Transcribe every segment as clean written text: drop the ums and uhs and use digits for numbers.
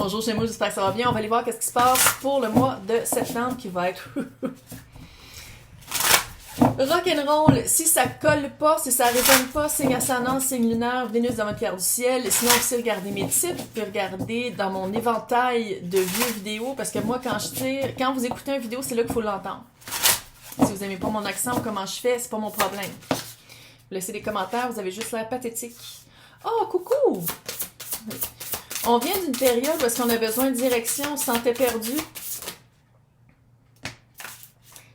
Bonjour chez moi, j'espère que ça va bien. On va aller voir qu'est-ce qui se passe pour le mois de septembre qui va être rock'n'roll. Si ça colle pas, si ça résonne pas, signe ascendant, signe lunaire, Vénus dans votre carte du ciel. Sinon, vous pouvez regarder mes tips, vous pouvez regarder dans mon éventail de vieux vidéos, parce que moi, quand vous écoutez une vidéo, c'est là qu'il faut l'entendre. Si vous aimez pas mon accent ou comment je fais, c'est pas mon problème. Vous laissez des commentaires, vous avez juste l'air pathétique. Oh, coucou! On vient d'une période où est-ce qu'on a besoin de direction, on se sentait perdu.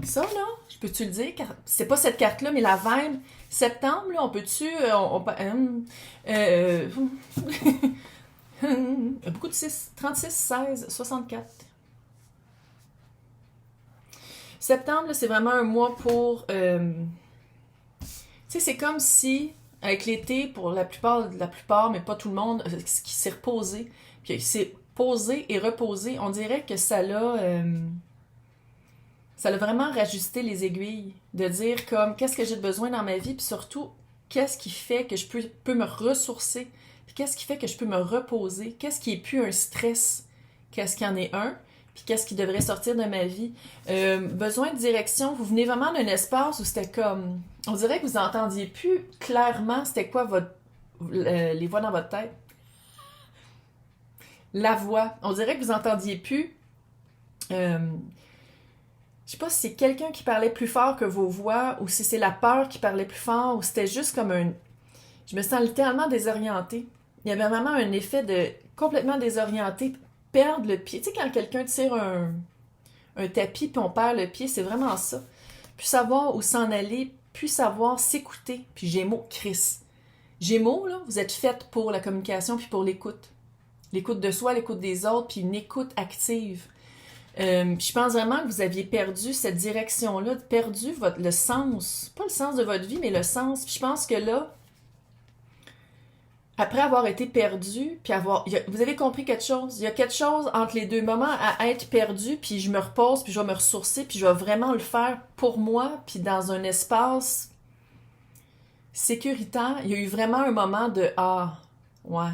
Ça, là, je peux-tu le dire? Car c'est pas cette carte-là, mais la vibe. Septembre, là, on peut-tu... beaucoup de 6, 36, 16, 64. Septembre, là, c'est vraiment un mois pour... tu sais, c'est comme si... Avec l'été, pour la plupart, mais pas tout le monde, qui s'est reposé, puis qui s'est posé et reposé, on dirait que ça l'a vraiment rajusté les aiguilles, de dire comme qu'est-ce que j'ai de besoin dans ma vie, puis surtout qu'est-ce qui fait que je peux me ressourcer, puis qu'est-ce qui fait que je peux me reposer, qu'est-ce qui est plus un stress, qu'est-ce qu'il y en est un, puis qu'est-ce qui devrait sortir de ma vie. Besoin de direction, vous venez vraiment d'un espace où c'était comme... On dirait que vous entendiez plus clairement c'était quoi les voix dans votre tête. La voix. On dirait que vous entendiez plus... je sais pas si c'est quelqu'un qui parlait plus fort que vos voix, ou si c'est la peur qui parlait plus fort, ou c'était juste comme un... Je me sens littéralement désorientée. Il y avait vraiment un effet de complètement désorienté, perdre le pied. Tu sais, quand quelqu'un tire un tapis puis on perd le pied, c'est vraiment ça. Plus savoir où s'en aller, plus savoir s'écouter. Puis Gémeaux, Chris. Gémeaux, là, vous êtes faites pour la communication puis pour l'écoute. L'écoute de soi, l'écoute des autres, puis une écoute active. Je pense vraiment que vous aviez perdu cette direction-là, perdu le sens, pas le sens de votre vie, mais le sens. Puis je pense que là, après avoir été perdu, puis vous avez compris quelque chose. Il y a quelque chose entre les deux moments à être perdu, puis je me repose, puis je vais me ressourcer, puis je vais vraiment le faire pour moi, puis dans un espace sécuritaire. Il y a eu vraiment un moment de « Ah, ouais,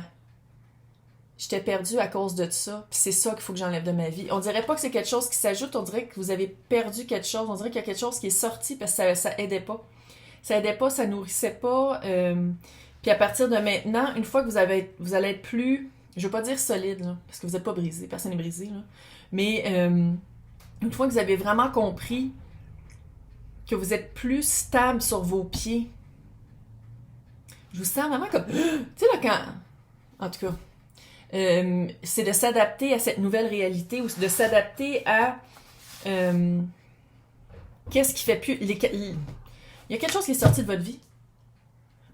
j'étais perdu à cause de ça, puis c'est ça qu'il faut que j'enlève de ma vie. » On dirait pas que c'est quelque chose qui s'ajoute, on dirait que vous avez perdu quelque chose, on dirait qu'il y a quelque chose qui est sorti parce que ça aidait pas. Ça aidait pas, ça nourrissait pas... Puis à partir de maintenant, une fois que vous allez être plus, je veux pas dire solide, là, parce que vous n'êtes pas brisé, personne n'est brisé, là, mais une fois que vous avez vraiment compris que vous êtes plus stable sur vos pieds, je vous sens vraiment comme, tu sais là quand, en tout cas, c'est de s'adapter à cette nouvelle réalité ou de s'adapter à qu'est-ce qui fait plus, il y a quelque chose qui est sorti de votre vie.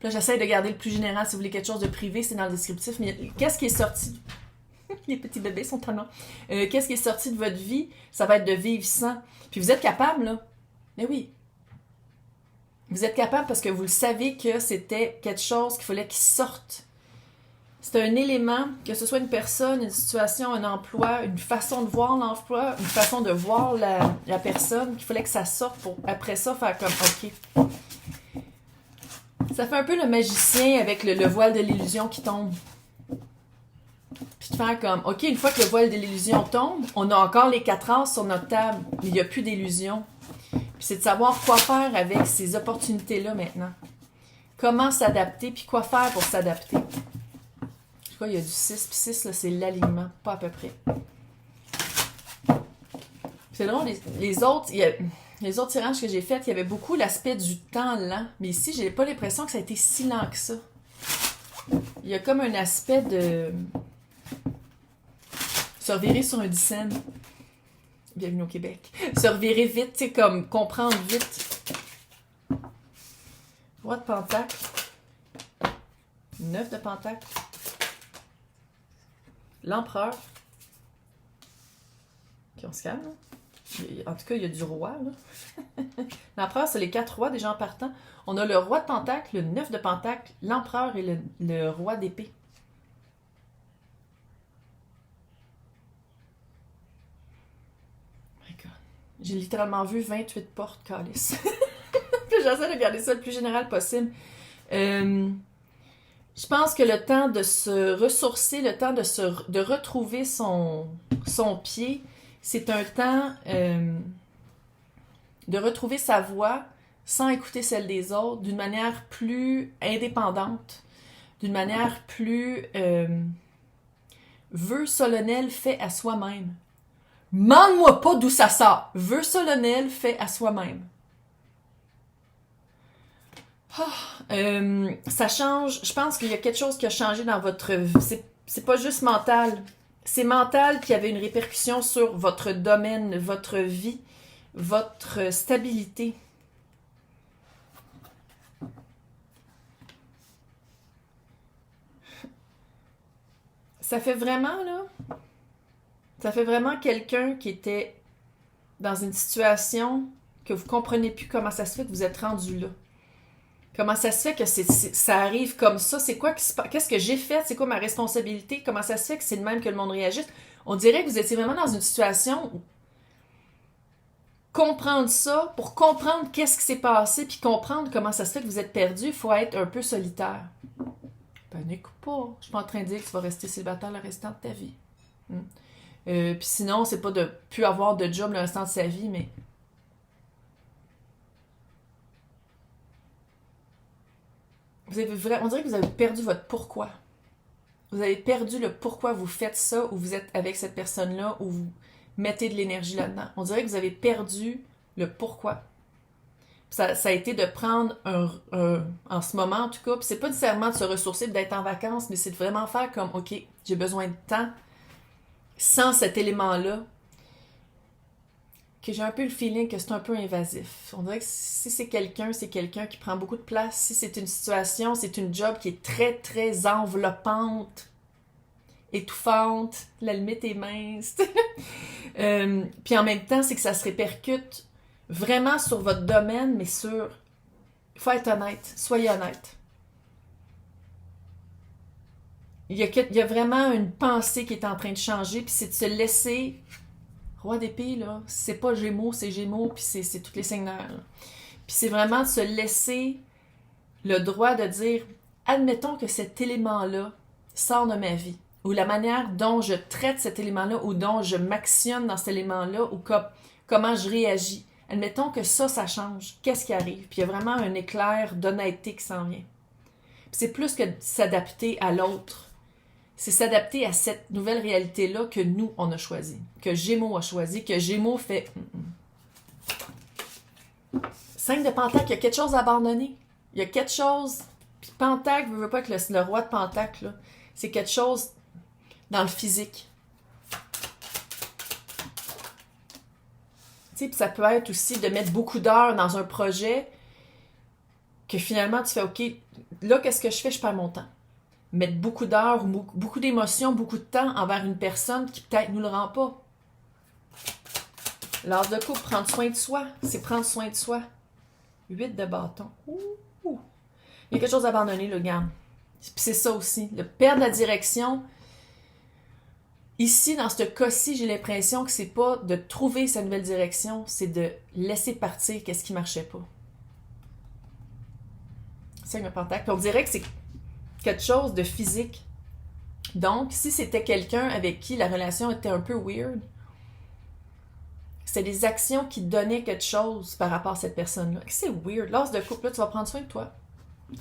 Là, j'essaie de garder le plus général. Si vous voulez quelque chose de privé, c'est dans le descriptif. Mais qu'est-ce qui est sorti... Les petits bébés sont tellement... qu'est-ce qui est sorti de votre vie? Ça va être de vivre sans. Puis vous êtes capable, là. Mais oui. Vous êtes capable parce que vous le savez que c'était quelque chose qu'il fallait qu'il sorte. C'est un élément, que ce soit une personne, une situation, un emploi, une façon de voir l'emploi, une façon de voir la personne, qu'il fallait que ça sorte pour, après ça, faire comme « OK ». Ça fait un peu le magicien avec le voile de l'illusion qui tombe. Puis de faire comme, OK, une fois que le voile de l'illusion tombe, on a encore les 4 as sur notre table, mais il n'y a plus d'illusion. Puis c'est de savoir quoi faire avec ces opportunités-là maintenant. Comment s'adapter, puis quoi faire pour s'adapter. Je crois qu'il y a du 6, puis 6, là, c'est l'alignement, pas à peu près. C'est drôle, les autres... Les autres tirages que j'ai faits, il y avait beaucoup l'aspect du temps lent. Mais ici, j'ai pas l'impression que ça a été si lent que ça. Il y a comme un aspect de... Se revirer sur un dixaine. Bienvenue au Québec. Se revirer vite, tu sais, comme comprendre vite. Roi de pentacle. 9 de pentacle. L'empereur. Puis on se calme, là. En tout cas, il y a du roi, là. L'empereur, c'est les 4 rois déjà en partant. On a le roi de pentacle, le 9 de pentacle, l'empereur et le roi d'épée. My God. J'ai littéralement vu 28 portes, calice. J'essaie de garder ça le plus général possible. Je pense que le temps de se ressourcer, le temps de retrouver son pied, c'est un temps de retrouver sa voix sans écouter celle des autres, d'une manière plus indépendante, d'une manière plus vœu solennel fait à soi-même. Demande-moi pas d'où ça sort. Vœu solennel fait à soi-même. Ça change. Je pense qu'il y a quelque chose qui a changé dans votre vie. C'est pas juste mental. C'est mental qui avait une répercussion sur votre domaine, votre vie, votre stabilité. Ça fait vraiment quelqu'un qui était dans une situation que vous comprenez plus comment ça se fait que vous êtes rendu là. Comment ça se fait que ça arrive comme ça? C'est quoi qu'est-ce que j'ai fait? C'est quoi ma responsabilité? Comment ça se fait que c'est de même que le monde réagisse? On dirait que vous étiez vraiment dans une situation où comprendre ça, pour comprendre qu'est-ce qui s'est passé, puis comprendre comment ça se fait que vous êtes perdu, il faut être un peu solitaire. Panique pas. Je suis pas en train de dire que tu vas rester célibataire le restant de ta vie. Puis sinon, c'est pas de plus avoir de job le restant de sa vie, mais on dirait que vous avez perdu votre pourquoi. Vous avez perdu le pourquoi vous faites ça, ou vous êtes avec cette personne-là, ou vous mettez de l'énergie là-dedans. On dirait que vous avez perdu le pourquoi. Ça a été de prendre en ce moment en tout cas, puis c'est pas nécessairement de se ressourcer, d'être en vacances, mais c'est de vraiment faire comme, ok, j'ai besoin de temps sans cet élément-là, que j'ai un peu le feeling que c'est un peu invasif. On dirait que si c'est quelqu'un qui prend beaucoup de place. Si c'est une situation, c'est une job qui est très, très enveloppante, étouffante, la limite est mince. Puis en même temps, c'est que ça se répercute vraiment sur votre domaine, mais sur... Il faut être honnête. Soyez honnête. Il y a vraiment une pensée qui est en train de changer, puis c'est de se laisser... Roi d'épée, là, c'est pas Gémeaux, c'est Gémeaux, puis c'est tous les seigneurs. Puis c'est vraiment de se laisser le droit de dire, admettons que cet élément-là sort de ma vie, ou la manière dont je traite cet élément-là, ou dont je m'actionne dans cet élément-là, ou comment je réagis. Admettons que ça change. Qu'est-ce qui arrive? Puis il y a vraiment un éclair d'honnêteté qui s'en vient. Puis c'est plus que de s'adapter à l'autre. C'est s'adapter à cette nouvelle réalité-là que nous, on a choisi. Que Gémeaux a choisi. Que Gémeaux fait... 5 de Pentacle, il y a quelque chose à abandonner. Il y a quelque chose... Puis Pentacle, je veux pas que le roi de Pentacle, là, c'est quelque chose dans le physique. Tu sais, puis ça peut être aussi de mettre beaucoup d'heures dans un projet que finalement, tu fais, OK, là, qu'est-ce que je fais? Je perds mon temps. Mettre beaucoup d'heures, beaucoup d'émotions, beaucoup de temps envers une personne qui peut-être nous le rend pas. L'art de couple, prendre soin de soi, c'est prendre soin de soi. 8 de bâton. Ouh. Il y a quelque chose à abandonner, le gars. Puis c'est ça aussi, de perdre la direction. Ici, dans ce cas-ci, j'ai l'impression que c'est pas de trouver sa nouvelle direction, c'est de laisser partir qu'est-ce qui marchait pas. C'est un pentacle. Puis on dirait que c'est quelque chose de physique. Donc, si c'était quelqu'un avec qui la relation était un peu weird, c'était des actions qui donnaient quelque chose par rapport à cette personne-là. C'est weird. L'as de couple, là, tu vas prendre soin de toi.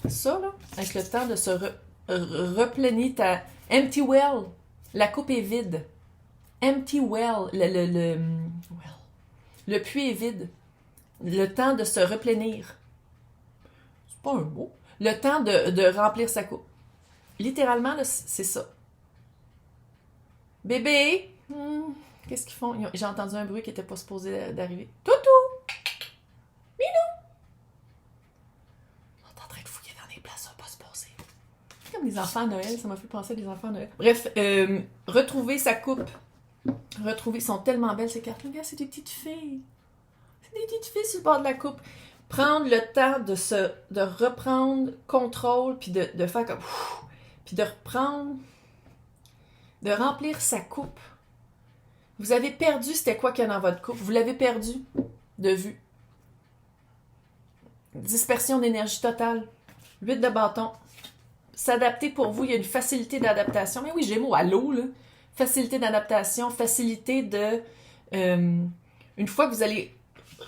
Ça, là, avec le temps de se replenir ta... Empty well. La coupe est vide. Empty well. Le puits est vide. Le temps de se replénir. C'est pas un mot. Le temps de remplir sa coupe. Littéralement, là, c'est ça. Bébé! Qu'est-ce qu'ils font? J'ai entendu un bruit qui n'était pas supposé d'arriver. Toutou! Minou! On est en train de fouiller dans des places, ça va pas se passer. Comme des enfants à Noël, ça m'a fait penser à des enfants à Noël. Bref, retrouver sa coupe. Retrouver, sont tellement belles ces cartes. Regarde, c'est des petites filles. C'est des petites filles sur le bord de la coupe. Prendre le temps de reprendre contrôle, puis de faire comme... Puis de reprendre... De remplir sa coupe. Vous avez perdu c'était quoi qu'il y a dans votre coupe. Vous l'avez perdu de vue. Dispersion d'énergie totale. 8 de bâton. s'adapter pour vous. Il y a une facilité d'adaptation. Mais oui, Gémeaux, allô, là. Facilité d'adaptation, facilité de... une fois que vous allez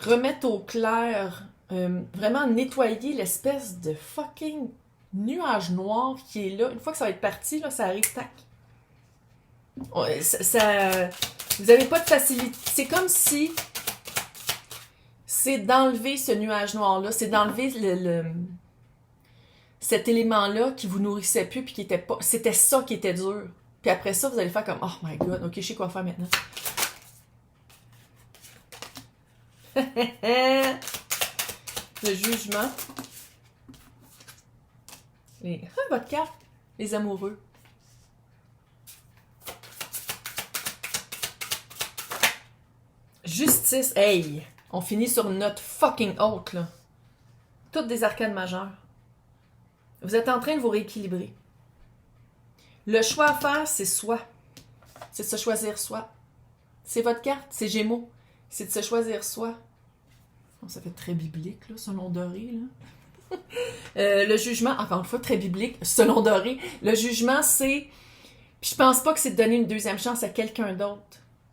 remettre au clair, vraiment nettoyer l'espèce de fucking nuage noir qui est là. Une fois que ça va être parti, là, ça arrive, tac. Vous n'avez pas de facilité. C'est comme si c'est d'enlever ce nuage noir-là, c'est d'enlever cet élément-là qui vous nourrissait plus puis qui était pas... C'était ça qui était dur. Puis après ça, vous allez faire comme « Oh my God, ok, je sais quoi faire maintenant. » Le jugement. Votre carte. Les amoureux. Justice. Hey! On finit sur notre fucking haute, là. Toutes des arcanes majeures. Vous êtes en train de vous rééquilibrer. Le choix à faire, c'est soi. C'est de se choisir soi. C'est votre carte, c'est Gémeaux. C'est de se choisir soi. Oh, ça fait très biblique, là, selon Doré, là. Le jugement, encore une fois, très biblique, selon Doré. Le jugement, c'est... Puis je pense pas que c'est de donner une deuxième chance à quelqu'un d'autre.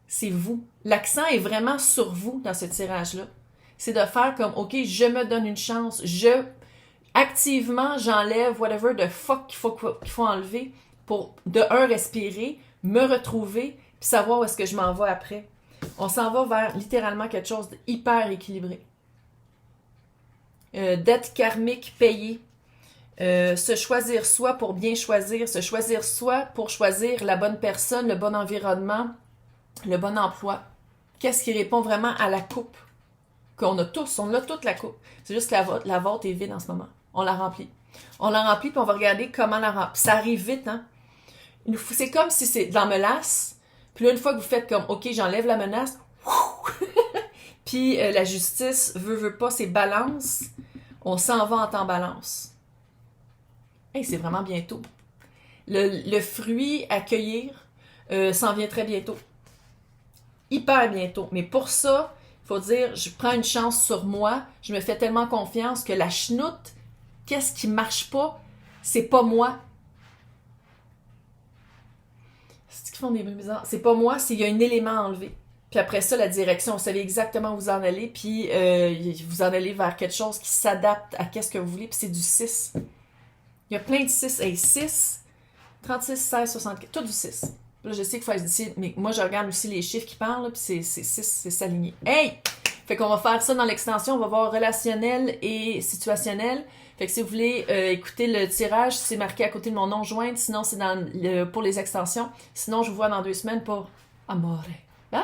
C'est vous. L'accent est vraiment sur vous dans ce tirage-là. C'est de faire comme, OK, je me donne une chance. Activement, j'enlève whatever the fuck qu'il faut enlever pour, de un, respirer, me retrouver, puis savoir où est-ce que je m'en vais après. On s'en va vers littéralement quelque chose d'hyper équilibré. Dette karmique payée. Se choisir soi pour bien choisir. Se choisir soi pour choisir la bonne personne, le bon environnement, le bon emploi. Qu'est-ce qui répond vraiment à la coupe? Qu'on a tous, on a toute la coupe. C'est juste que la vôtre est vide en ce moment. On la remplit. On la remplit, puis on va regarder comment la remplir. Ça arrive vite, hein? C'est comme si c'est dans menace. Puis là, une fois que vous faites comme, OK, j'enlève la menace, puis la justice veut pas, c'est balance. On s'en va en temps balance. Hey, c'est vraiment bientôt. Le fruit à cueillir s'en vient très bientôt. Hyper bientôt. Mais pour ça, il faut dire, je prends une chance sur moi, je me fais tellement confiance que la chenoute, qu'est-ce qui marche pas, c'est pas moi. C'est qu'ils font des bruits bizarres. C'est pas moi, c'est il y a un élément à enlever. Puis après ça, la direction, vous savez exactement où vous en allez, puis vous en allez vers quelque chose qui s'adapte à qu'est-ce que vous voulez, puis c'est du 6. Il y a plein de 6. Hey, 6, 36, 16, 64, tout du 6. Là, je sais qu'il faut être ici, mais moi, je regarde aussi les chiffres qui parlent, là, puis c'est 6, c'est s'aligner. Hey! Fait qu'on va faire ça dans l'extension, on va voir relationnel et situationnel. Fait que si vous voulez écouter le tirage, c'est marqué à côté de mon nom jointe, sinon c'est pour les extensions. Sinon, je vous vois dans 2 semaines pour Amore. Bye!